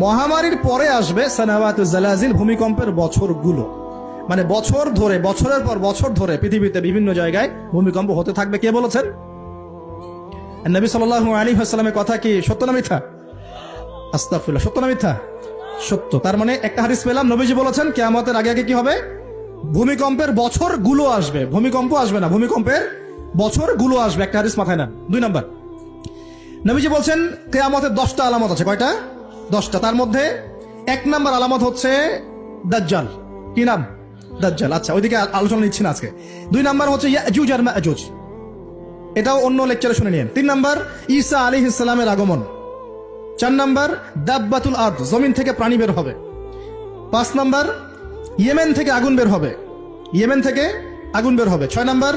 মহামারীর পরে আসবে সানাওয়াতুজ জালাজিল, ভূমিকম্পের বছরগুলো। মানে বছর ধরে, বছরের পর বছর ধরে পৃথিবীতে বিভিন্ন জায়গায় ভূমিকম্প হতে থাকবে। কে বলেছেন? নবী সাল্লাল্লাহু আলাইহি ওয়াসাল্লামের কথা কি সত্য না মিথ্যা? আস্তাগফিরুল্লাহ, সত্য না মিথ্যা? সত্য। তার মানে একটা হাদিস পেলাম, নবীজি বলেছেন কিয়ামতের আগে আগে কি হবে? ভূমিকম্পের বছরগুলো আসবে। ভূমিকম্প আসবে না, ভূমিকম্পের বছরগুলো আসবে। একটা হাদিস মাথায় না। 2 নাম্বার, নবীজি বলছেন কিয়ামতের 10টা আলামত আছে। কয়টা? 10টা। তার মধ্যে 1 নাম্বার আলামত হচ্ছে দাজ্জাল। কি নাম? দাজ্জাল। আচ্ছা, ওইদিকে আলোচনা নিচ্ছি না আজকে। 2 নাম্বার হচ্ছে ইয়াজুজ আর মাজুজ, এটাও অন্য লেকচারে শুনে নিন। 3 নাম্বার ঈসা আলাইহিস সালামের আগমন। 4 নাম্বার দাব্বাতুল আরদ, জমিন থেকে প্রাণী বের হবে। 5 নাম্বার ইয়েমেন থেকে আগুন বের হবে। ইয়েমেন থেকে আগুন বের হবে। 6 নাম্বার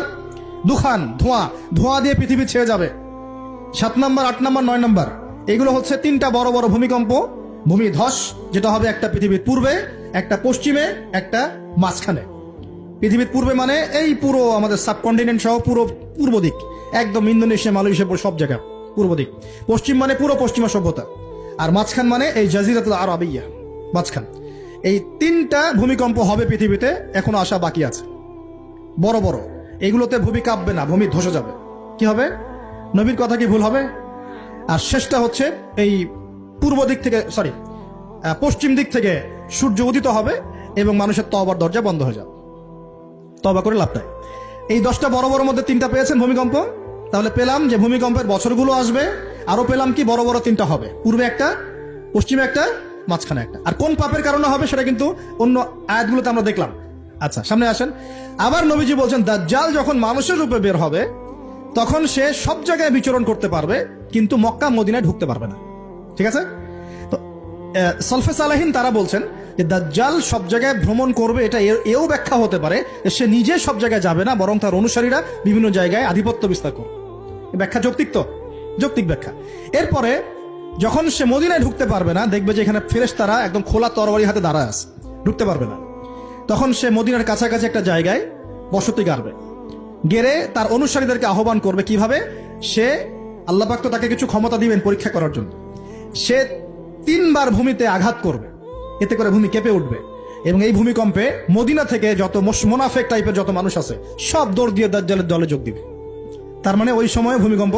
দুখান, ধোঁয়া, ধোঁয়া দিয়ে পৃথিবী ছেয়ে যাবে। 7 নাম্বার, 8 নাম্বার, 9 নাম্বার, এগুলো হচ্ছে 3টা বড় বড় ভূমিকম্প, ভূমিধস, যেটা হবে একটা পৃথিবীর পূর্বে, একটা পশ্চিমে, একটা মাঝখানে। পৃথিবীর পূর্বে মানে এই পুরো আমাদের সাবকন্টিনেন্ট সহ পুরো পূর্ব দিক, একদম ইন্দোনেশিয়া, মালয়েশিয়া, সব জায়গা পূর্ব দিক। পশ্চিম মানে পুরো পশ্চিমা সভ্যতা। আর মাঝখান মানে এই জাজিরাতুল আরবিয়া, মাঝখান। এই 3টা ভূমিকম্প হবে পৃথিবীতে, এখনো আসা বাকি আছে। বড় বড়, এগুলোতে ভূমি কাঁপবে না, ভূমি ধসে যাবে। কি হবে? নবীর কথা কি ভুল হবে? আর শেষটা হচ্ছে এই পূর্ব দিক থেকে, পশ্চিম দিক থেকে সূর্য উদিত হবে এবং মানুষের তওবার দরজা বন্ধ হয়ে যাবে। তওবা করে লাভ নাই। এই 10টা বড় বড় মধ্যে 3টা পেয়েছেন ভূমিকম্প। তাহলে পেলাম যে ভূমিকম্পের বছরগুলো আসবে। আরো পেলাম কি বড় বড় 3টা হবে, পূর্বে একটা, পশ্চিমে একটা, মাঝখানে একটা। আর কোন পাপের কারণে হবে সেটা কিন্তু অন্য আয়াতগুলোতে আমরা দেখলাম। আচ্ছা, সামনে আসেন। আবার নবীজি বলছেন দাজ্জাল যখন মানুষের রূপে বের হবে তখন সে সব জায়গায় বিচরণ করতে পারবে, কিন্তু মক্কা মদিনায় ঢুকতে পারবে না। ঠিক আছে? তো সলফে সালেহিন তারা বলছেন যে দাজ্জাল সব জায়গায় ভ্রমণ করবে, এটা এও ব্যাখ্যা হতে পারে যে সে নিজে সব জায়গায় যাবে না, বরং তার অনুসারীরা বিভিন্ন জায়গায় আধিপত্য বিস্তার করবে। ব্যাখ্যা যৌক্তিক তো? যৌক্তিক ব্যাখ্যা। এরপরে যখন সে মদিনায় ঢুকতে পারবে না, দেখবে যে এখানে ফেরেশতারা একদম খোলা তরবারি হাতে দাঁড়ায় আছে, ঢুকতে পারবে না। তখন সে মদিনার কাছাকাছি একটা জায়গায় বসতি গাড়বে, গেড়ে তার অনুসারীদেরকে আহ্বান করবে। কিভাবে? সে, আল্লাহ পাক তো তাকে কিছু ক্ষমতা দিবেন পরীক্ষা করার জন্য। সে 3 বার ভূমিতে আঘাত করবে, এতে করে ভূমি কেঁপে উঠবে এবং এই ভূমিকম্পে মদিনা থেকে যত মুনাফেক টাইপের যত মানুষ আছে সব দৌড় দিয়ে দাজ্জালের দলে যোগ দিবে। তার মানে ওই সময়ে ভূমিকম্প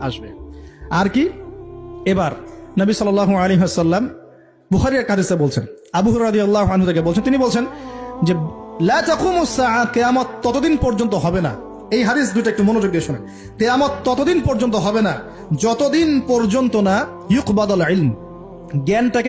আসবে। আর কি? এবার নবী সাল্লাল্লাহু আলাইহি ওয়াসাল্লাম বুখারীর এক হাদিসে বলছেন, আবু হুরায়রা রাদিয়াল্লাহু আনহু থেকে বলছেন, তিনি বলছেন যে লা তাকুমুস সাআ, কিয়ামত ততদিন পর্যন্ত হবে না। এই হাদিস দুটো একটু মনোযোগ দিয়ে শুনেন। কিয়ামত ততদিন পর্যন্ত হবে না যতদিন পর্যন্ত না ইউকবাদুল ইলম, জ্ঞানটাকে